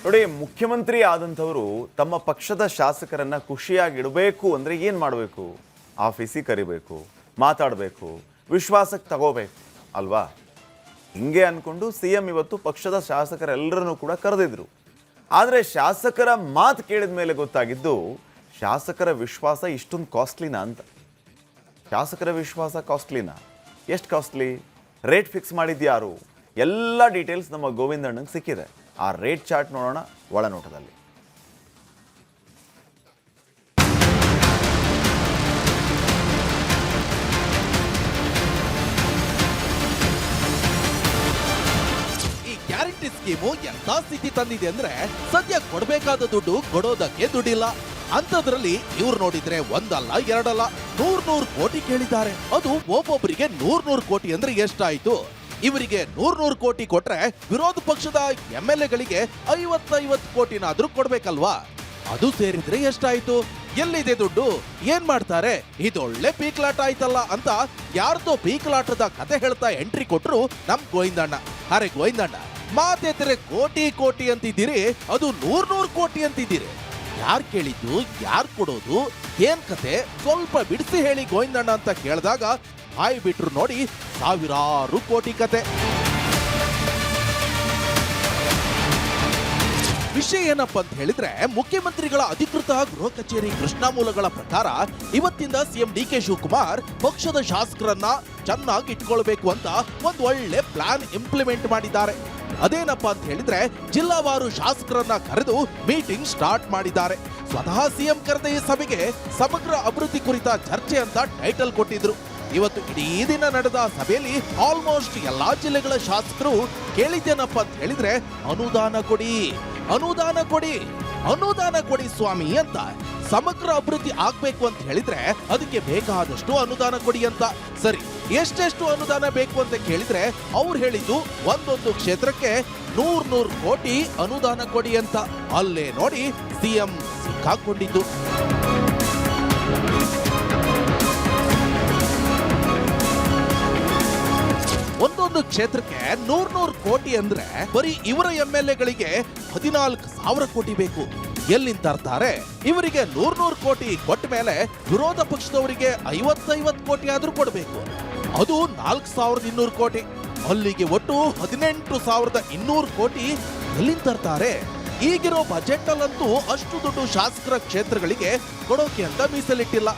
ನೋಡಿ, ಮುಖ್ಯಮಂತ್ರಿ ಆದಂಥವರು ತಮ್ಮ ಪಕ್ಷದ ಶಾಸಕರನ್ನ ಖುಷಿಯಾಗಿಡಬೇಕು ಅಂದರೆ ಏನು ಮಾಡಬೇಕು? ಆಫೀಸಿಗೆ ಕರಿಬೇಕು, ಮಾತಾಡಬೇಕು, ವಿಶ್ವಾಸಕ್ಕೆ ತಗೋಬೇಕು ಅಲ್ವಾ? ಹಿಂಗೆ ಅಂದ್ಕೊಂಡು ಸಿ ಎಂ ಇವತ್ತು ಪಕ್ಷದ ಶಾಸಕರೆಲ್ಲರನ್ನೂ ಕೂಡ ಕರೆದಿದ್ರು. ಆದರೆ ಶಾಸಕರ ಮಾತು ಕೇಳಿದ ಮೇಲೆ ಗೊತ್ತಾಗಿದ್ದು ಶಾಸಕರ ವಿಶ್ವಾಸ ಇಷ್ಟೊಂದು ಕಾಸ್ಟ್ಲಿನಾ ಅಂತ. ಶಾಸಕರ ವಿಶ್ವಾಸ ಕಾಸ್ಟ್ಲಿನಾ? ಎಷ್ಟು ಕಾಸ್ಟ್ಲಿ? Rate fix ಮಾಡಿದ್ಯಾರು? ಎಲ್ಲ ಡೀಟೇಲ್ಸ್ ನಮ್ಮ ಗೋವಿಂದಣ್ಣಂಗೆ ಸಿಕ್ಕಿದೆ. ಆ ರೇಟ್ ಚಾರ್ಟ್ ನೋಡೋಣ ಒಳನೋಟದಲ್ಲಿ. ಈ ಗ್ಯಾರಂಟಿ ಸ್ಕೀಮು ಎಂತ ಸ್ಥಿತಿ ತಂದಿದೆ ಅಂದ್ರೆ ಸದ್ಯ ಕೊಡಬೇಕಾದ ದುಡ್ಡು ಕೊಡೋದಕ್ಕೆ ದುಡ್ಡಿಲ್ಲ. ಅಂತದ್ರಲ್ಲಿ ಇವ್ರು ನೋಡಿದ್ರೆ ಒಂದಲ್ಲ ಎರಡಲ್ಲ 100 ಕೋಟಿ ಕೇಳಿದ್ದಾರೆ. ಅದು ಒಬ್ಬೊಬ್ಬರಿಗೆ 100 ಕೋಟಿ ಅಂದ್ರೆ ಎಷ್ಟಾಯ್ತು? ಇವರಿಗೆ 100 ಕೋಟಿ ಕೊಟ್ರೆ ವಿರೋಧ ಪಕ್ಷದ MLA-ಗಳಿಗೆ 50 ಕೋಟಿನಾದ್ರೂ ಕೊಡ್ಬೇಕಲ್ವಾ? ಅದು ಸೇರಿದ್ರೆ ಎಷ್ಟಾಯ್ತು? ಎಲ್ಲಿದೆ ದುಡ್ಡು? ಏನ್ ಮಾಡ್ತಾರೆ? ಇದೊಳ್ಳೆ ಪೀಕ್ಲಾಟ ಆಯ್ತಲ್ಲ ಅಂತ ಯಾರ್ದೋ ಪೀಕ್ಲಾಟದ ಕತೆ ಹೇಳ್ತಾ ಎಂಟ್ರಿ ಕೊಟ್ರು ನಮ್ ಗೋವಿಂದಣ್ಣ. ಅರೆ ಗೋವಿಂದಣ್ಣ, ಮಾತೆತ್ತರೆ ಕೋಟಿ ಕೋಟಿ ಅಂತಿದ್ದೀರಿ, ಅದು 100 ಕೋಟಿ ಅಂತಿದ್ದೀರಿ. ಯಾರ್ ಕೇಳಿದ್ದು? ಯಾರ್ ಕೊಡೋದು? ಏನ್ ಕತೆ? ಸ್ವಲ್ಪ ಬಿಡಿಸಿ ಹೇಳಿ ಗೋವಿಂದಣ್ಣ ಅಂತ ಕೇಳಿದಾಗ ಬಾಯಿ ಬಿಟ್ರು ನೋಡಿ ಸಾವಿರಾರು ಕೋಟಿ ಕತೆ. ವಿಷಯ ಏನಪ್ಪ ಅಂತ ಹೇಳಿದ್ರೆ, ಮುಖ್ಯಮಂತ್ರಿಗಳ ಅಧಿಕೃತ ಗೃಹ ಕಚೇರಿ ಕೃಷ್ಣಾ ಮೂಲಗಳ ಪ್ರಕಾರ ಇವತ್ತಿಂದ ಸಿಎಂ DK ಶಿವಕುಮಾರ್ ಪಕ್ಷದ ಶಾಸಕರನ್ನ ಚೆನ್ನಾಗಿ ಇಟ್ಕೊಳ್ಬೇಕು ಅಂತ ಒಂದು ಒಳ್ಳೆ ಪ್ಲಾನ್ ಇಂಪ್ಲಿಮೆಂಟ್ ಮಾಡಿದ್ದಾರೆ. ಅದೇನಪ್ಪ ಅಂತ ಹೇಳಿದ್ರೆ, ಜಿಲ್ಲಾವಾರು ಶಾಸಕರನ್ನ ಕರೆದು ಮೀಟಿಂಗ್ ಸ್ಟಾರ್ಟ್ ಮಾಡಿದ್ದಾರೆ. ಸ್ವತಃ ಸಿಎಂ ಕರೆದ ಈ ಸಭೆಗೆ ಸಮಗ್ರ ಅಭಿವೃದ್ಧಿ ಕುರಿತ ಚರ್ಚೆ ಅಂತ ಟೈಟಲ್ ಕೊಟ್ಟಿದ್ರು. ಇವತ್ತು ಇಡೀ ದಿನ ನಡೆದ ಸಭೆಯಲ್ಲಿ ಆಲ್ಮೋಸ್ಟ್ ಎಲ್ಲಾ ಜಿಲ್ಲೆಗಳ ಶಾಸಕರು ಕೇಳಿದ್ದೇನಪ್ಪ ಅಂತ ಹೇಳಿದ್ರೆ, ಅನುದಾನ ಕೊಡಿ, ಅನುದಾನ ಕೊಡಿ, ಅನುದಾನ ಕೊಡಿ ಸ್ವಾಮಿ ಅಂತ. ಸಮಗ್ರ ಅಭಿವೃದ್ಧಿ ಆಗ್ಬೇಕು ಅಂತ ಹೇಳಿದ್ರೆ ಅದಕ್ಕೆ ಬೇಕಾದಷ್ಟು ಅನುದಾನ ಕೊಡಿ ಅಂತ. ಸರಿ, ಎಷ್ಟೆಷ್ಟು ಅನುದಾನ ಬೇಕು ಅಂತ ಕೇಳಿದ್ರೆ ಅವ್ರು ಹೇಳಿದ್ದು ಒಂದೊಂದು ಕ್ಷೇತ್ರಕ್ಕೆ 100 ಕೋಟಿ ಅನುದಾನ ಕೊಡಿ ಅಂತ. ಅಲ್ಲೇ ನೋಡಿ ಸಿಎಂ ಸಿಕ್ಕಾಕೊಂಡಿದ್ದು. ಒಂದೊಂದು ಕ್ಷೇತ್ರಕ್ಕೆ 100 ಕೋಟಿ ಅಂದ್ರೆ ಬರೀ ಇವರ MLA-ಗಳಿಗೆ 14,000 ಕೋಟಿ ಬೇಕು. ಎಲ್ಲಿಂದ ತರ್ತಾರೆ? ಇವರಿಗೆ 100 ಕೋಟಿ ಕೊಟ್ಟ ಮೇಲೆ ವಿರೋಧ ಪಕ್ಷದವರಿಗೆ 50 ಕೋಟಿ ಆದ್ರೂ ಕೊಡಬೇಕು. ಅದು 4,200 ಕೋಟಿ. ಅಲ್ಲಿಗೆ ಒಟ್ಟು 18,200 ಕೋಟಿ ಎಲ್ಲಿಂದ ತರ್ತಾರೆ? ಈಗಿರೋ ಬಜೆಟ್ ಅಲ್ಲಂತೂ ಅಷ್ಟು ದುಡ್ಡು ಶಾಸಕರ ಕ್ಷೇತ್ರಗಳಿಗೆ ಕೊಡೋಕೆ ಅಂತ ಮೀಸಲಿಟ್ಟಿಲ್ಲ.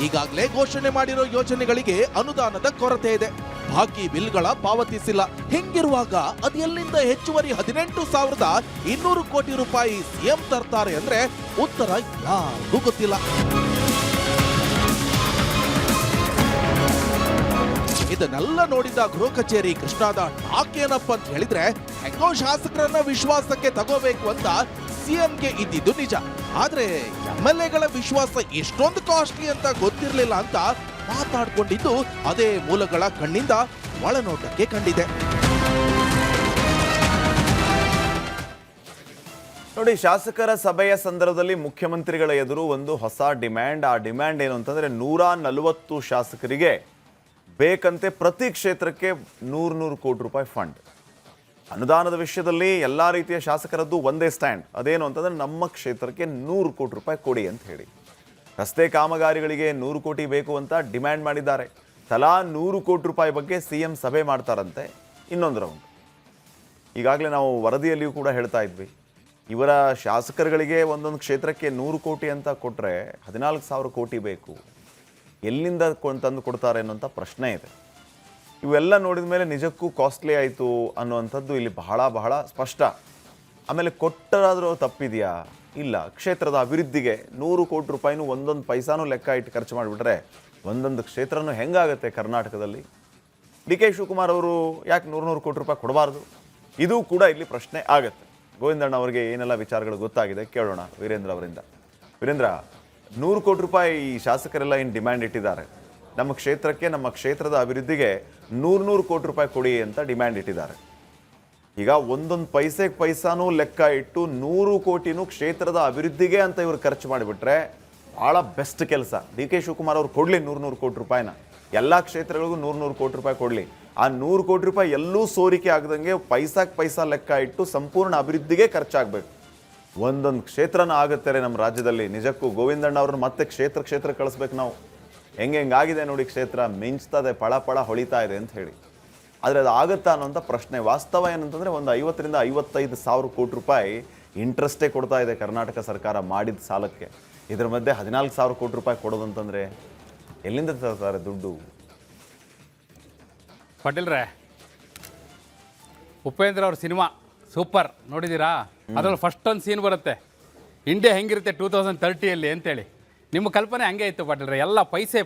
ಈಗಾಗಲೇ ಘೋಷಣೆ ಮಾಡಿರೋ ಯೋಜನೆಗಳಿಗೆ ಅನುದಾನದ ಕೊರತೆ ಇದೆ. ಬಾಕಿ ಬಿಲ್ಗಳ ಪಾವತಿಸಿಲ್ಲ. ಹಿಂಗಿರುವಾಗ ಅದು ಎಲ್ಲಿಂದ ಹೆಚ್ಚುವರಿ 18,200 ಕೋಟಿ ರೂಪಾಯಿ ಸಿಎಂ ತರ್ತಾರೆ ಅಂದ್ರೆ ಉತ್ತರ ಯಾರಿಗೂ ಗೊತ್ತಿಲ್ಲ. ಇದನ್ನೆಲ್ಲ ನೋಡಿದ ಗೃಹ ಕಚೇರಿ ಕೃಷ್ಣಾದ ಟಾಕ್ ಏನಪ್ಪ ಅಂತ ಹೇಳಿದ್ರೆ, ಹೆಂಗೋ ಶಾಸಕರನ್ನ ವಿಶ್ವಾಸಕ್ಕೆ ತಗೋಬೇಕು ಅಂತ ಸಿಎಂಗೆ ಇದ್ದಿದ್ದು ನಿಜ. ಆದ್ರೆ MLA-ಗಳ ವಿಶ್ವಾಸ ಎಷ್ಟೊಂದು ಕಾಸ್ಟ್ಲಿ ಅಂತ ಗೊತ್ತಿರಲಿಲ್ಲ ಅಂತ ಮಾತಾಡ್ಕೊಂಡಿದ್ದು ಅದೇ ಮೂಲಗಳ ಕಣ್ಣಿಂದ ಒಳನೋಟಕ್ಕೆ ಕಂಡಿದೆ. ನೋಡಿ, ಶಾಸಕರ ಸಭೆಯ ಸಂದರ್ಭದಲ್ಲಿ ಮುಖ್ಯಮಂತ್ರಿಗಳ ಎದುರು ಒಂದು ಹೊಸ ಡಿಮ್ಯಾಂಡ್. ಆ ಡಿಮ್ಯಾಂಡ್ ಏನು ಅಂತಂದ್ರೆ 140 ಶಾಸಕರಿಗೆ ಬೇಕಂತೆ ಪ್ರತಿ ಕ್ಷೇತ್ರಕ್ಕೆ 100 ಕೋಟಿ ರೂಪಾಯಿ ಫಂಡ್. ಅನುದಾನದ ವಿಷಯದಲ್ಲಿ ಎಲ್ಲ ರೀತಿಯ ಶಾಸಕರದ್ದು ಒಂದೇ ಸ್ಟ್ಯಾಂಡ್. ಅದೇನು ಅಂತಂದ್ರೆ ನಮ್ಮ ಕ್ಷೇತ್ರಕ್ಕೆ 100 ಕೋಟಿ ರೂಪಾಯಿ ಕೊಡಿ ಅಂತ ಹೇಳಿ. ರಸ್ತೆ ಕಾಮಗಾರಿಗಳಿಗೆ 100 ಕೋಟಿ ಬೇಕು ಅಂತ ಡಿಮ್ಯಾಂಡ್ ಮಾಡಿದ್ದಾರೆ. ತಲಾ 100 ಕೋಟಿ ರೂಪಾಯಿ ಬಗ್ಗೆ ಸಿಎಂ ಸಭೆ ಮಾಡ್ತಾರಂತೆ. ಇನ್ನೊಂದು ರೌಂಡ್. ಈಗಾಗಲೇ ನಾವು ವರದಿಯಲ್ಲಿಯೂ ಕೂಡ ಹೇಳ್ತಾ ಇದ್ವಿ, ಇವರ ಶಾಸಕರುಗಳಿಗೆ ಒಂದೊಂದು ಕ್ಷೇತ್ರಕ್ಕೆ 100 ಕೋಟಿ ಅಂತ ಕೊಟ್ಟರೆ 14,000 ಕೋಟಿ ಬೇಕು. ಎಲ್ಲಿಂದ ತಂದು ಕೊಡ್ತಾರೆ ಅನ್ನೋಂಥ ಪ್ರಶ್ನೆ ಇದೆ. ಇವೆಲ್ಲ ನೋಡಿದ ಮೇಲೆ ನಿಜಕ್ಕೂ ಕಾಸ್ಟ್ಲಿ ಆಯಿತು ಅನ್ನುವಂಥದ್ದು ಇಲ್ಲಿ ಬಹಳ ಬಹಳ ಸ್ಪಷ್ಟ. ಆಮೇಲೆ ಕೊಟ್ಟರಾದರೂ ತಪ್ಪಿದೆಯಾ? ಇಲ್ಲ. ಕ್ಷೇತ್ರದ ಅಭಿವೃದ್ಧಿಗೆ 100 ಕೋಟಿ ರೂಪಾಯಿನೂ ಒಂದೊಂದು ಪೈಸಾನೂ ಲೆಕ್ಕ ಇಟ್ಟು ಖರ್ಚು ಮಾಡಿಬಿಟ್ರೆ ಒಂದೊಂದು ಕ್ಷೇತ್ರನೂ ಹೆಂಗಾಗುತ್ತೆ ಕರ್ನಾಟಕದಲ್ಲಿ? DK ಶಿವಕುಮಾರ್ ಅವರು ಯಾಕೆ 100 ಕೋಟಿ ರೂಪಾಯಿ ಕೊಡಬಾರ್ದು? ಇದು ಕೂಡ ಇಲ್ಲಿ ಪ್ರಶ್ನೆ ಆಗುತ್ತೆ. ಗೋವಿಂದಣ್ಣ ಅವರಿಗೆ ಏನೆಲ್ಲ ವಿಚಾರಗಳು ಗೊತ್ತಾಗಿದೆ ಕೇಳೋಣ ವೀರೇಂದ್ರ ಅವರಿಂದ. ವೀರೇಂದ್ರ, 100 ಕೋಟಿ ರೂಪಾಯಿ ಈ ಶಾಸಕರೆಲ್ಲ ಏನು ಡಿಮ್ಯಾಂಡ್ ಇಟ್ಟಿದ್ದಾರೆ, ನಮ್ಮ ಕ್ಷೇತ್ರಕ್ಕೆ, ನಮ್ಮ ಕ್ಷೇತ್ರದ ಅಭಿವೃದ್ಧಿಗೆ 100 ಕೋಟಿ ರೂಪಾಯಿ ಕೊಡಿ ಅಂತ ಡಿಮ್ಯಾಂಡ್ ಇಟ್ಟಿದ್ದಾರೆ. ಈಗ ಒಂದೊಂದು ಪೈಸೆಗೆ ಪೈಸಾನೂ ಲೆಕ್ಕ ಇಟ್ಟು 100 ಕೋಟಿನೂ ಕ್ಷೇತ್ರದ ಅಭಿವೃದ್ಧಿಗೆ ಅಂತ ಇವರು ಖರ್ಚು ಮಾಡಿಬಿಟ್ರೆ ಭಾಳ ಬೆಸ್ಟ್ ಕೆಲಸ. DK ಶಿವಕುಮಾರ್ ಅವ್ರು ಕೊಡಲಿ 100 ಕೋಟಿ ರೂಪಾಯಿನ. ಎಲ್ಲ ಕ್ಷೇತ್ರಗಳಿಗೂ 100 ಕೋಟಿ ರೂಪಾಯಿ ಕೊಡಲಿ. ಆ 100 ಕೋಟಿ ರೂಪಾಯಿ ಎಲ್ಲೂ ಸೋರಿಕೆ ಆಗದಂಗೆ ಪೈಸಾಕ್ಕೆ ಪೈಸಾ ಲೆಕ್ಕ ಇಟ್ಟು ಸಂಪೂರ್ಣ ಅಭಿವೃದ್ಧಿಗೆ ಖರ್ಚಾಗಬೇಕು. ಒಂದೊಂದು ಕ್ಷೇತ್ರನ ಆಗುತ್ತೆ ನಮ್ಮ ರಾಜ್ಯದಲ್ಲಿ. ನಿಜಕ್ಕೂ ಗೋವಿಂದಣ್ಣ ಅವ್ರನ್ನ ಮತ್ತೆ ಕ್ಷೇತ್ರ ಕಳಿಸ್ಬೇಕು ನಾವು. ಹೆಂಗಾಗಿದೆ ನೋಡಿ, ಕ್ಷೇತ್ರ ಮಿಂಚ್ತದೆ, ಪಳ ಹೊಳಿತಾ ಇದೆ ಅಂತ ಹೇಳಿ. ಆದರೆ ಅದು ಆಗುತ್ತಾ ಅನ್ನೋಂಥ ಪ್ರಶ್ನೆ. ವಾಸ್ತವ ಏನಂತಂದರೆ ಒಂದು 50,000 ರಿಂದ 55,000 ಕೋಟಿ ರೂಪಾಯಿ ಇಂಟ್ರೆಸ್ಟೇ ಕೊಡ್ತಾ ಇದೆ ಕರ್ನಾಟಕ ಸರ್ಕಾರ ಮಾಡಿದ ಸಾಲಕ್ಕೆ. ಇದ್ರ ಮಧ್ಯೆ 14,000 ಕೋಟಿ ರೂಪಾಯಿ ಕೊಡೋದಂತಂದರೆ ಎಲ್ಲಿಂದ ತರ್ತಾರೆ ದುಡ್ಡು? ಪಾಟೀಲ್ರೆ, ಉಪೇಂದ್ರ ಅವ್ರ ಸಿನಿಮಾ ಸೂಪರ್ ನೋಡಿದ್ದೀರಾ? ಅದರಲ್ಲಿ ಫಸ್ಟ್ ಒಂದು ಸೀನ್ ಬರುತ್ತೆ, ಇಂಡಿಯಾ ಹೆಂಗಿರುತ್ತೆ 2030 ಅಂತೇಳಿ. ನಿಮ್ಮ ಕಲ್ಪನೆ ಹಂಗೆ ಇತ್ತು ಪಾಟೀಲ್ರೆ. ಎಲ್ಲ ಪೈಸೆ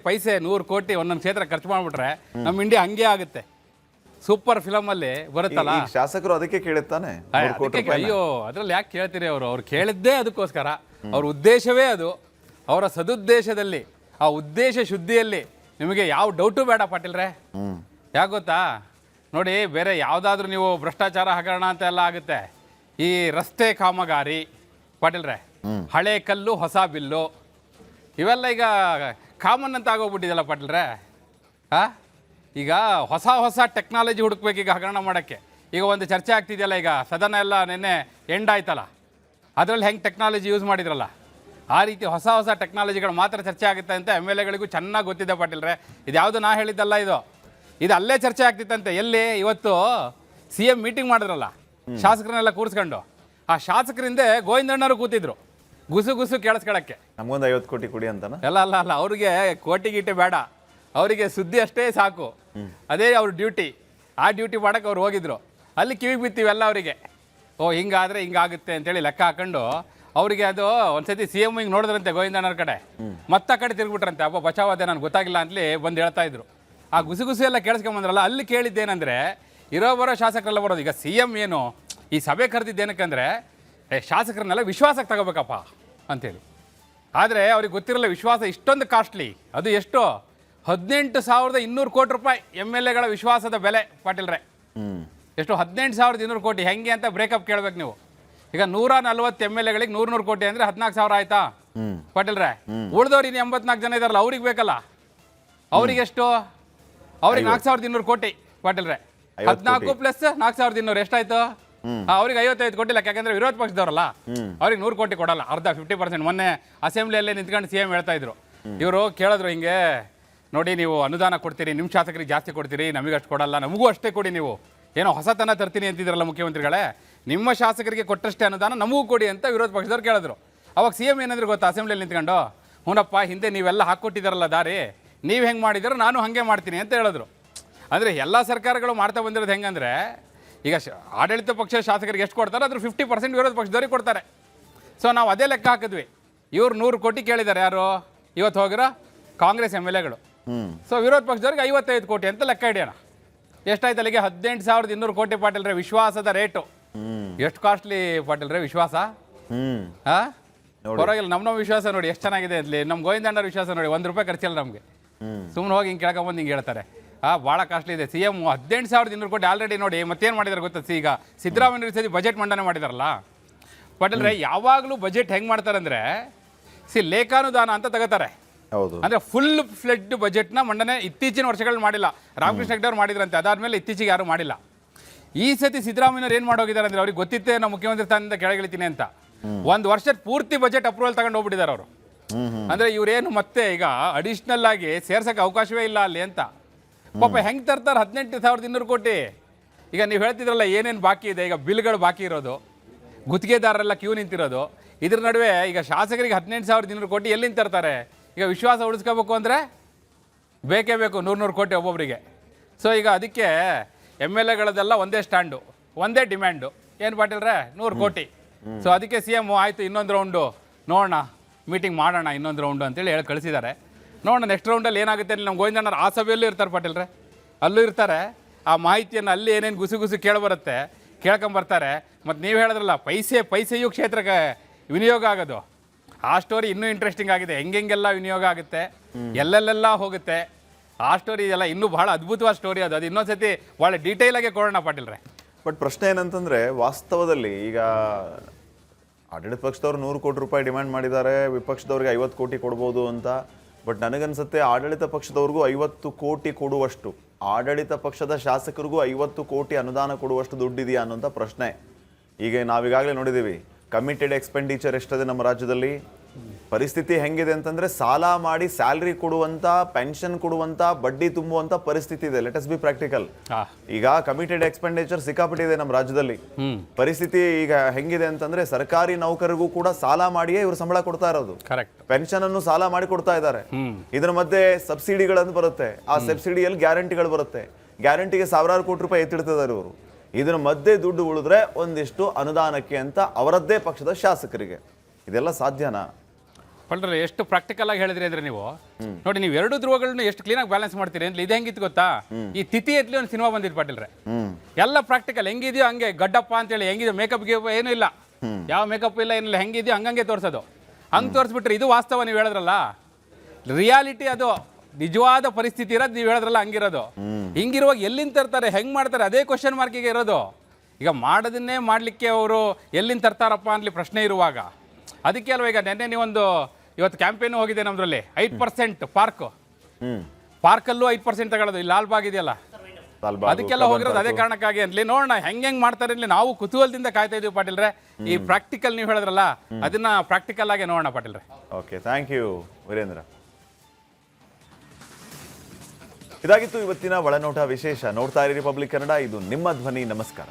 100 ಕೋಟಿ ಒಂದೊಂದು ಕ್ಷೇತ್ರ ಖರ್ಚು ಮಾಡಿಬಿಟ್ರೆ ನಮ್ಮ ಇಂಡಿಯಾ ಹಂಗೆ ಆಗುತ್ತೆ. ಸೂಪರ್ ಫಿಲಮಲ್ಲಿ ಬರುತ್ತಲ್ಲ. ಈ ಶಾಸಕರು ಅದಕ್ಕೆ ಕೇಳುತ್ತಾನೆ. ಅಯ್ಯೋ, ಅದ್ರಲ್ಲಿ ಯಾಕೆ ಕೇಳ್ತೀರಿ? ಅವ್ರು ಕೇಳಿದ್ದೇ ಅದಕ್ಕೋಸ್ಕರ. ಅವ್ರ ಉದ್ದೇಶವೇ ಅದು. ಅವರ ಸದುದ್ದೇಶದಲ್ಲಿ, ಆ ಉದ್ದೇಶ ಶುದ್ಧಿಯಲ್ಲಿ ನಿಮಗೆ ಯಾವ ಡೌಟು ಬೇಡ ಪಾಟೀಲ್ರೆ. ಯಾಕೆ ಗೊತ್ತಾ ನೋಡಿ, ಬೇರೆ ಯಾವುದಾದ್ರೂ ನೀವು ಭ್ರಷ್ಟಾಚಾರ ಹಗರಣ ಅಂತ ಎಲ್ಲ ಆಗುತ್ತೆ. ಈ ರಸ್ತೆ ಕಾಮಗಾರಿ ಪಾಟೀಲ್ರೆ, ಹಳೆ ಕಲ್ಲು ಹೊಸ ಬಿಲ್ಲು, ಇವೆಲ್ಲ ಈಗ ಕಾಮನ್ ಅಂತ ಆಗೋಗ್ಬಿಟ್ಟಿದೆಯಲ್ಲ ಪಾಟೀಲ್ರೆ. ಈಗ ಹೊಸ ಟೆಕ್ನಾಲಜಿ ಹುಡುಕ್ಬೇಕು ಈಗ ಹಗರಣ ಮಾಡೋಕ್ಕೆ. ಈಗ ಒಂದು ಚರ್ಚೆ ಆಗ್ತಿದೆಯಲ್ಲ, ಈಗ ಸದನ ಎಲ್ಲ ನಿನ್ನೆ ಎಂಡ್ ಆಯ್ತಲ್ಲ, ಅದರಲ್ಲಿ ಹೆಂಗೆ ಟೆಕ್ನಾಲಜಿ ಯೂಸ್ ಮಾಡಿದ್ರಲ್ಲ, ಆ ರೀತಿ ಹೊಸ ಟೆಕ್ನಾಲಜಿಗಳು ಮಾತ್ರ ಚರ್ಚೆ ಆಗುತ್ತೆ ಅಂತ MLAಗಳಿಗೂ ಚೆನ್ನಾಗಿ ಗೊತ್ತಿದೆ ಪಾಟೀಲ್ರೆ. ಇದು ಯಾವುದು ನಾ ಹೇಳಿದ್ದಲ್ಲ, ಇದು ಅಲ್ಲೇ ಚರ್ಚೆ ಆಗ್ತಿತ್ತಂತೆ. ಎಲ್ಲಿ? ಇವತ್ತು CM ಮೀಟಿಂಗ್ ಮಾಡಿದ್ರಲ್ಲ, ಶಾಸಕರನ್ನೆಲ್ಲ ಕೂರಿಸ್ಕೊಂಡು, ಆ ಶಾಸಕರಿಂದ ಗೋವಿಂದಣ್ಣವರು ಕೂತಿದ್ರು ಗುಸು ಕೇಳಿಸ್ಕೊಳಕ್ಕೆ. ನಮಗೊಂದು 50 ಕೋಟಿ ಕೊಡಿ ಅಂತನಾ? ಅಲ್ಲ, ಅವ್ರಿಗೆ ಕೋಟಿ ಗೀಟಿ ಬೇಡ, ಅವರಿಗೆ ಸುದ್ದಿ ಅಷ್ಟೇ ಸಾಕು. ಅದೇ ಅವ್ರ ಡ್ಯೂಟಿ. ಆ ಡ್ಯೂಟಿ ಮಾಡೋಕ್ಕೆ ಅವ್ರು ಹೋಗಿದ್ರು. ಅಲ್ಲಿ ಕಿವಿಗೆ ಬಿತ್ತೀವೆಲ್ಲ ಅವರಿಗೆ. ಹಿಂಗಾದರೆ ಹಿಂಗಾಗುತ್ತೆ ಅಂತೇಳಿ ಲೆಕ್ಕ ಹಾಕೊಂಡು ಅವರಿಗೆ ಅದು ಒಂದ್ಸತಿ CM ಹಿಂಗೆ ನೋಡಿದ್ರಂತೆ ಗೋವಿಂದಣ್ಣವ್ರ ಕಡೆ, ಆ ಕಡೆ ತಿರುಗ್ಬಿಟ್ರಂತೆ. ಅಪ್ಪ ಬಚಾವಾದೆ ನನಗೆ ಗೊತ್ತಾಗಿಲ್ಲ ಅಂತಲೇ ಬಂದು ಹೇಳ್ತಾ ಇದ್ರು. ಆ ಗುಸು ಎಲ್ಲ ಕೇಳಿಸ್ಕೊಂಬಂದ್ರಲ್ಲ, ಅಲ್ಲಿ ಕೇಳಿದ್ದೇನೆಂದರೆ ಬರೋ ಶಾಸಕರೆಲ್ಲ ಬರೋದು. ಈಗ CM ಏನು ಈ ಸಭೆ ಕರೆದಿದ್ದೇನಕ್ಕಂದರೆ ಶಾಸಕರನ್ನೆಲ್ಲ ವಿಶ್ವಾಸಕ್ಕೆ ತಗೋಬೇಕಪ್ಪ ಅಂತೇಳಿ. ಆದರೆ ಅವ್ರಿಗೆ ಗೊತ್ತಿರಲ್ಲ ವಿಶ್ವಾಸ ಇಷ್ಟೊಂದು ಕಾಸ್ಟ್ಲಿ. ಅದು ಎಷ್ಟು? 18,200 ಕೋಟಿ ರೂಪಾಯಿ MLAಗಳ ವಿಶ್ವಾಸದ ಬೆಲೆ ಪಾಟೀಲ್ರೆ. ಎಷ್ಟು? 18,200 ಕೋಟಿ. ಹೆಂಗೆ ಅಂತ ಬ್ರೇಕಪ್ ಕೇಳ್ಬೇಕು ನೀವು. ಈಗ 140 MLAಗಳಿಗೆ 100 ಕೋಟಿ ಅಂದರೆ 14,000 ಆಯ್ತಾ ಪಾಟೀಲ್ರೆ? ಉಳಿದವ್ರು ಇನ್ನು 84 ಜನ ಇದಾರಲ್ಲ, ಅವ್ರಿಗೆ ಬೇಕಲ್ಲ. ಅವ್ರಿಗೆಷ್ಟು? ಅವ್ರಿಗೆ 4,200 ಕೋಟಿ ಪಾಟೀಲ್ರೆ. 14 ಪ್ಲಸ್ 4,200 ಎಷ್ಟಾಯ್ತು? ಅವ್ರಿಗೆ 55 ಕೋಟಿ ಲೆಕ್ಕ. ಯಾಕಂದ್ರೆ ವಿರೋಧ ಪಕ್ಷದವರಲ್ಲ, ಅವ್ರಿಗೆ 100 ಕೋಟಿ ಕೊಡಲ್ಲ, ಅರ್ಧ 50%. ಮೊನ್ನೆ ಅಸೆಂಬ್ಲಿಯಲ್ಲೇ ನಿಂತ್ಕೊಂಡು CM ಹೇಳ್ತಾ ಇದ್ರು. ಇವರು ಕೇಳಿದ್ರು, ಹಿಂಗೆ ನೋಡಿ ನೀವು ಅನುದಾನ ಕೊಡ್ತೀರಿ, ನಿಮ್ಮ ಶಾಸಕರಿಗೆ ಜಾಸ್ತಿ ಕೊಡ್ತೀರಿ, ನಮಗೆ ಅಷ್ಟು ಕೊಡಲ್ಲ, ನಮಗೂ ಅಷ್ಟೇ ಕೊಡಿ, ನೀವು ಏನೋ ಹೊಸತನ ತರ್ತೀನಿ ಅಂತಿದ್ರಲ್ಲ ಮುಖ್ಯಮಂತ್ರಿಗಳೇ, ನಿಮ್ಮ ಶಾಸಕರಿಗೆ ಕೊಟ್ಟಷ್ಟೇ ಅನುದಾನ ನಮಗೂ ಕೊಡಿ ಅಂತ ವಿರೋಧ ಪಕ್ಷದವ್ರು ಕೇಳಿದ್ರು. ಅವಾಗ CM ಏನಂದ್ರೆ ಗೊತ್ತಾ, ಅಸೆಂಬ್ಲಿಯಲ್ಲಿ ನಿಂತ್ಕೊಂಡು, ಹೂನಪ್ಪ ಹಿಂದೆ ನೀವೆಲ್ಲ ಹಾಕ್ಕೊಟ್ಟಿದ್ದಾರಲ್ಲ ದಾರಿ, ನೀವು ಹೆಂಗೆ ಮಾಡಿದಾರೋ ನಾನು ಹಾಗೆ ಮಾಡ್ತೀನಿ ಅಂತ ಹೇಳಿದ್ರು. ಅಂದರೆ ಎಲ್ಲ ಸರ್ಕಾರಗಳು ಮಾಡ್ತಾ ಬಂದಿರೋದು ಹೆಂಗಂದರೆ, ಈಗ ಆಡಳಿತ ಪಕ್ಷ ಶಾಸಕರಿಗೆ ಎಷ್ಟು ಕೊಡ್ತಾರೆ ಅದ್ರ 50% ವಿರೋಧ ಪಕ್ಷದವ್ರಿಗೆ ಕೊಡ್ತಾರೆ. ಸೊ ನಾವು ಅದೇ ಲೆಕ್ಕ ಹಾಕಿದ್ವಿ. ಇವ್ರು 100 ಕೋಟಿ ಕೇಳಿದ್ದಾರೆ, ಯಾರು ಇವತ್ತು ಹೋಗಿರೋ ಕಾಂಗ್ರೆಸ್ MLAಗಳು. ಸೊ ವಿರೋಧ ಪಕ್ಷದವ್ರಿಗೆ 55 ಕೋಟಿ ಅಂತ ಲೆಕ್ಕ ಹಿಡಿಯೋಣ. ಎಷ್ಟಾಯ್ತು ಅಲ್ಲಿಗೆ? 18,200 ಕೋಟಿ ಪಾಟೀಲ್ರೆ ವಿಶ್ವಾಸದ ರೇಟು. ಎಷ್ಟು ಕಾಸ್ಟ್ಲಿ ಪಾಟೀಲ್ರೆ ವಿಶ್ವಾಸ. ಪರವಾಗಿಲ್ಲ, ನಮ್ಮ ವಿಶ್ವಾಸ ನೋಡಿ ಎಷ್ಟು ಚೆನ್ನಾಗಿದೆ ಅಲ್ಲಿ. ನಮ್ಮ ಗೋವಿಂದಣ್ಣರ ವಿಶ್ವಾಸ ನೋಡಿ, 1 ರೂಪಾಯಿ ಖರ್ಚಿಲ್ಲ ನಮಗೆ. ಸುಮ್ಮನೆ ಹೋಗಿ ಹಿಂಗೆ ಕೇಳ್ಕೊಂಬಂದು ಹಿಂಗೆ ಹೇಳ್ತಾರೆ. ಭಾಳ ಕಾಸ್ಟ್ಲಿ ಇದೆ. CM 18,200 ಕೋಟಿ ಆಲ್ರೆಡಿ ನೋಡಿ. ಮತ್ತೇನು ಮಾಡಿದಾರೆ ಗೊತ್ತಾ? ಈಗ ಸಿದ್ದರಾಮಯ್ಯ ಸತಿ ಬಜೆಟ್ ಮಂಡನೆ ಮಾಡಿದಾರಲ್ಲ ಪಾಟೀಲ್ರೆ. ಯಾವಾಗಲೂ ಬಜೆಟ್ ಹೆಂಗೆ ಮಾಡ್ತಾರೆ ಅಂದರೆ, ಲೇಖಾನುದಾನ ಅಂತ ತಗೋತಾರೆ. ಅಂದರೆ ಫುಲ್ ಫ್ಲೆಡ್ ಬಜೆಟ್ನ ಮಂಡನೆ ಇತ್ತೀಚಿನ ವರ್ಷಗಳಲ್ಲಿ ಮಾಡಿಲ್ಲ. ರಾಮಕೃಷ್ಣ ಹೆಗಡೆ ಅವ್ರು ಮಾಡಿದ್ರಂತೆ, ಅದಾದಮೇಲೆ ಇತ್ತೀಚೆಗೆ ಯಾರು ಮಾಡಿಲ್ಲ. ಈ ಸತಿ ಸಿದ್ದರಾಮಯ್ಯವ್ರು ಏನು ಮಾಡೋಗಿದ್ದಾರೆ ಅಂದರೆ, ಅವ್ರಿಗೆ ಗೊತ್ತಿತ್ತೆ ನಾವು ಮುಖ್ಯಮಂತ್ರಿ ಸ್ಥಾನದಿಂದ ಕೆಳಗಿಳಿತೀನಿ ಅಂತ. 1 ವರ್ಷದ ಪೂರ್ತಿ ಬಜೆಟ್ ಅಪ್ರೂವಲ್ ತಗೊಂಡು ಹೋಗ್ಬಿಟ್ಟಿದ್ದಾರೆ ಅವರು. ಅಂದರೆ ಇವರೇನು ಮತ್ತೆ ಈಗ ಅಡಿಷ್ನಲ್ ಆಗಿ ಸೇರ್ಸೋಕ್ಕೆ ಅವಕಾಶವೇ ಇಲ್ಲ ಅಲ್ಲಿ ಅಂತ. ಪಾಪ ಹೆಂಗೆ ತರ್ತಾರೆ 18,200 ಕೋಟಿ? ಈಗ ನೀವು ಹೇಳ್ತಿದ್ರಲ್ಲ ಏನೇನು ಬಾಕಿ ಇದೆ. ಈಗ ಬಿಲ್ಗಳು ಬಾಕಿ ಇರೋದು, ಗುತ್ತಿಗೆದಾರರೆಲ್ಲ ಕ್ಯೂ ನಿಂತಿರೋದು. ಇದ್ರ ನಡುವೆ ಈಗ ಶಾಸಕರಿಗೆ 18,200 ಕೋಟಿ ಎಲ್ಲಿಂದ ತರ್ತಾರೆ? ಈಗ ವಿಶ್ವಾಸ ಉಳಿಸ್ಕೋಬೇಕು ಅಂದರೆ ಬೇಕೇ ಬೇಕು 100 ಕೋಟಿ ಒಬ್ಬೊಬ್ಬರಿಗೆ. ಸೊ ಈಗ ಅದಕ್ಕೆ MLAಗಳದೆಲ್ಲ ಒಂದೇ ಸ್ಟ್ಯಾಂಡು, ಒಂದೇ ಡಿಮ್ಯಾಂಡು. ಏನು ಪಾಟೀಲ್ರೆ? 100 ಕೋಟಿ. ಸೊ ಅದಕ್ಕೆ CM ಆಯಿತು, ಇನ್ನೊಂದು ರೌಂಡು ನೋಡೋಣ, ಮೀಟಿಂಗ್ ಮಾಡೋಣ, ಇನ್ನೊಂದು ರೌಂಡು ಅಂತೇಳಿ ಹೇಳಿ ಕಳಿಸಿದ್ದಾರೆ. ನೋಡೋಣ ನೆಕ್ಸ್ಟ್ ರೌಂಡಲ್ಲಿ ಏನಾಗುತ್ತೆ. ನಮ್ಮ ಗೋವಿಂದಣ್ಣರು ಆ ಸಭೆಯಲ್ಲೂ ಇರ್ತಾರೆ ಪಾಟೀಲ್ರೆ, ಅಲ್ಲೂ ಇರ್ತಾರೆ. ಆ ಮಾಹಿತಿಯನ್ನು ಅಲ್ಲಿ ಏನೇನು ಗುಸು ಕೇಳಿಬರುತ್ತೆ, ಕೇಳ್ಕೊಂಬರ್ತಾರೆ. ಮತ್ತು ನೀವು ಹೇಳಿದ್ರಲ್ಲ ಪೈಸೆಯೂ ಕ್ಷೇತ್ರಕ್ಕೆ ವಿನಿಯೋಗ ಆಗೋದು, ಆ ಸ್ಟೋರಿ ಇನ್ನೂ ಇಂಟ್ರೆಸ್ಟಿಂಗ್ ಆಗಿದೆ. ಹೆಂಗೆಲ್ಲ ವಿನಿಯೋಗ ಆಗುತ್ತೆ, ಎಲ್ಲೆಲ್ಲೆಲ್ಲ ಹೋಗುತ್ತೆ, ಆ ಸ್ಟೋರಿ ಇದೆಲ್ಲ ಇನ್ನೂ ಭಾಳ ಅದ್ಭುತವಾದ ಸ್ಟೋರಿ. ಅದು ಇನ್ನೊಂದ್ಸತಿ ಭಾಳ ಡೀಟೇಲಾಗೆ ಕೊಡೋಣ ಪಾಟೀಲ್ರೆ. ಬಟ್ ಪ್ರಶ್ನೆ ಏನಂತಂದರೆ, ವಾಸ್ತವದಲ್ಲಿ ಈಗ ಆಡಳಿತ ಪಕ್ಷದವ್ರು 100 ಕೋಟಿ ರೂಪಾಯಿ ಡಿಮ್ಯಾಂಡ್ ಮಾಡಿದ್ದಾರೆ, ವಿಪಕ್ಷದವ್ರಿಗೆ 50 ಕೋಟಿ ಕೊಡ್ಬೋದು ಅಂತ. ಬಟ್ ನನಗನ್ಸುತ್ತೆ ಆಡಳಿತ ಪಕ್ಷದವ್ರಿಗೂ 50 ಕೋಟಿ ಕೊಡುವಷ್ಟು, ಆಡಳಿತ ಪಕ್ಷದ ಶಾಸಕರಿಗೂ 50 ಕೋಟಿ ಅನುದಾನ ಕೊಡುವಷ್ಟು ದುಡ್ಡಿದೆಯಾ ಅನ್ನೋಂಥ ಪ್ರಶ್ನೆ. ಈಗ ನಾವೀಗಾಗಲೇ ನೋಡಿದ್ದೀವಿ, ಕಮಿಟೆಡ್ ಎಕ್ಸ್ಪೆಂಡಿಚರ್ ಎಷ್ಟಿದೆ ನಮ್ಮ ರಾಜ್ಯದಲ್ಲಿ? ಪರಿಸ್ಥಿತಿ ಹೆಂಗಿದೆ ಅಂತಂದ್ರೆ ಸಾಲ ಮಾಡಿ ಸ್ಯಾಲ್ರಿ ಕೊಡುವಂತ, ಪೆನ್ಷನ್ ಕೊಡುವಂತ, ಬಡ್ಡಿ ತುಂಬುವಂತ ಪರಿಸ್ಥಿತಿ ಇದೆ. Let us be practical. ಈಗ ಕಮಿಟೆಡ್ ಎಕ್ಸ್ಪೆಂಡಿಚರ್ ಸಿಕ್ಕಾಪಟ್ಟಿದೆ ನಮ್ಮ ರಾಜ್ಯದಲ್ಲಿ. ಪರಿಸ್ಥಿತಿ ಈಗ ಹೆಂಗಿದೆ ಅಂತಂದ್ರೆ ಸರ್ಕಾರಿ ನೌಕರರಿಗೂ ಕೂಡ ಸಾಲ ಮಾಡಿಯೇ ಇವರು ಸಂಬಳ ಕೊಡ್ತಾ ಇರೋದು. ಕರೆಕ್ಟ್. ಪೆನ್ಷನ್ ಅನ್ನು ಸಾಲ ಮಾಡಿ ಕೊಡ್ತಾ ಇದ್ದಾರೆ. ಇದರ ಮಧ್ಯೆ ಸಬ್ಸಿಡಿಗಳನ್ನು ಬರುತ್ತೆ. ಆ ಸಬ್ಸಿಡಿಯಲ್ಲಿ ಗ್ಯಾರಂಟಿಗಳು ಬರುತ್ತೆ. ಗ್ಯಾರಂಟಿಗೆ ಸಾವಿರಾರು ಕೋಟಿ ರೂಪಾಯಿ ಎತ್ತಿಡ್ತಿದ್ದಾರೆ ಇವರು. ಇದರ ಮಧ್ಯೆ ದುಡ್ಡು ಉಳಿದ್ರೆ ಒಂದಿಷ್ಟು ಅನುದಾನಕ್ಕೆ ಅಂತ ಅವರದ್ದೇ ಪಕ್ಷದ ಶಾಸಕರಿಗೆ. ಇದೆಲ್ಲ ಸಾಧ್ಯನಾ? ಪಲ್ರೆ ಎಷ್ಟು ಪ್ರಾಕ್ಟಿಕಲ್ ಆಗಿ ಹೇಳಿದ್ರಿ ಅಂದ್ರೆ ನೀವು ನೋಡಿ, ನೀವು ಎರಡು ಧ್ರುವಗಳನ್ನ ಎಷ್ಟು ಕ್ಲೀನಾಗಿ ಬ್ಯಾಲೆನ್ಸ್ ಮಾಡ್ತೀರಿ ಅಂತ. ಇದು ಹೆಂಗಿತ್ತು ಗೊತ್ತಾ? ಈ ತಿಥಿ ಎತ್ಲಿ ಒಂದು ಸಿನಿಮಾ ಬಂದಿತ್ತು ಪಾಟೀಲ್ರೆ. ಎಲ್ಲ ಪ್ರಾಕ್ಟಿಕಲ್ ಹೆಂಗಿದೆಯೋ ಹಂಗೆ ಗಡ್ಡಪ್ಪ ಅಂತೇಳಿ ಹೆಂಗಿದೆ, ಮೇಕಪ್ ಗೆ ಏನೂ ಇಲ್ಲ, ಯಾವ ಮೇಕಪ್ ಇಲ್ಲ, ಏನಿಲ್ಲ, ಹೆಂಗಿದೆಯೋ ಹಂಗಂಗೆ ತೋರಿಸೋದು. ಹಂಗೆ ತೋರಿಸ್ಬಿಟ್ರೆ ಇದು ವಾಸ್ತವ. ನೀವು ಹೇಳಿದ್ರಲ್ಲ, ರಿಯಾಲಿಟಿ ಅದು ನಿಜವಾದ ಪರಿಸ್ಥಿತಿ ಇರೋದು. ನೀವು ಹೇಳಿದ್ರಲ್ಲ ಹಂಗಿರೋದು. ಹಿಂಗಿರುವಾಗ ಎಲ್ಲಿಂದ ತರ್ತಾರೆ, ಹೆಂಗ್ ಮಾಡ್ತಾರೆ, ಅದೇ ಕ್ವಶನ್ ಮಾರ್ಕಿಗೆ ಇರೋದು. ಈಗ ಮಾಡೋದನ್ನೇ ಮಾಡಲಿಕ್ಕೆ ಅವರು ಎಲ್ಲಿಂದ ತರ್ತಾರಪ್ಪ ಅಂತಲಿ ಪ್ರಶ್ನೆ ಇರುವಾಗ, ಅದಕ್ಕೆ ಅಲ್ವ ಈಗ ನೆನ್ನೆ ನೀವೊಂದು ಇವತ್ತು ಕ್ಯಾಂಪೇನ್ ಹೋಗಿದೆ ನಮ್ದ್ರಲ್ಲಿ 5% ಪಾರ್ಕಲ್ಲೂ 5% ತಗೊಳ್ಳೋದು. ಇಲ್ಲಿ ಲಾಲ್ಬಾಗ್ ಇದೆಯಲ್ಲ, ಅದಕ್ಕೆಲ್ಲ ಹೋಗಿರೋದು ಅದೇ ಕಾರಣಕ್ಕಾಗಿ ಅಂತಲಿ. ನೋಡೋಣ ಹೆಂಗ್ ಮಾಡ್ತಾರೆ ಇಲ್ಲಿ. ನಾವು ಕುತೂಹಲದಿಂದ ಕಾಯ್ತಾ ಇದೀವಿ ಪಾಟೀಲ್ರೆ. ಈ ಪ್ರಾಕ್ಟಿಕಲ್ ನೀವು ಹೇಳಿದ್ರಲ್ಲ, ಅದನ್ನ ಪ್ರಾಕ್ಟಿಕಲ್ ಆಗಿ ನೋಡೋಣ ಪಾಟೀಲ್ರೆ. Okay, thank you Virendra. ಇದಾಗಿತ್ತು ಇವತ್ತಿನ ಒಳನೋಟ ವಿಶೇಷ. ನೋಡ್ತಾ ಇರಿ ರಿಪಬ್ಲಿಕ್ ಕನ್ನಡ. ಇದು ನಿಮ್ಮ ಧ್ವನಿ. ನಮಸ್ಕಾರ.